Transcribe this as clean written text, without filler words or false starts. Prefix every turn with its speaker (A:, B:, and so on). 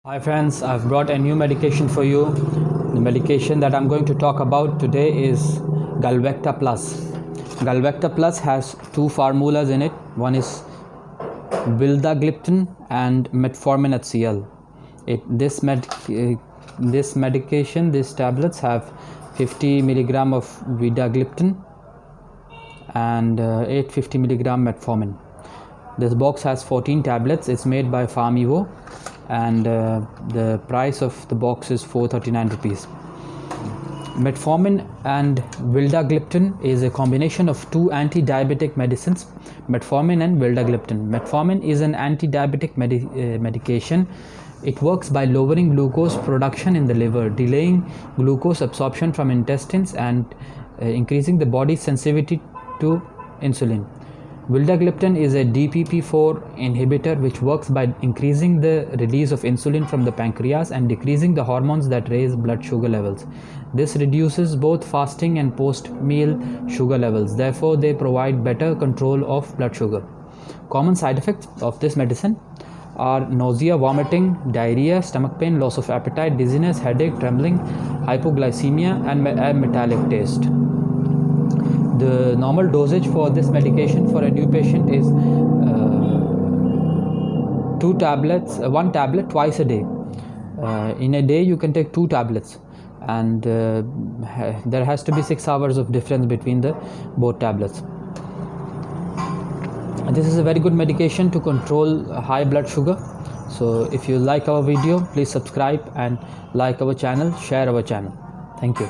A: Hi friends, I've brought a new medication for you. The medication that I'm going to talk about today is Galvecta Plus. Galvecta Plus has two formulas in it. One is vildagliptin and metformin HCl. This medication, these tablets have 50 milligram of vildagliptin and 850 milligram metformin. This box has 14 tablets. It's made by Farmevo and the price of the box is 439 rupees. Metformin and vildagliptin is a combination of two anti-diabetic medicines, metformin and vildagliptin. Metformin is an anti-diabetic medication. It works by lowering glucose production in the liver, delaying glucose absorption from intestines and increasing the body's sensitivity to insulin. Vildagliptin is a DPP-4 inhibitor which works by increasing the release of insulin from the pancreas and decreasing the hormones that raise blood sugar levels. This reduces both fasting and post-meal sugar levels. Therefore, they provide better control of blood sugar. Common side effects of this medicine are nausea, vomiting, diarrhea, stomach pain, loss of appetite, dizziness, headache, trembling, hypoglycemia, and a metallic taste. The normal dosage for this medication for a new patient is one tablet twice a day. In a day you can take 2 tablets, and there has to be 6 hours of difference between the both tablets. This is a very good medication to control high blood sugar. So if you like our video, please subscribe and like our channel, share our channel. Thank you.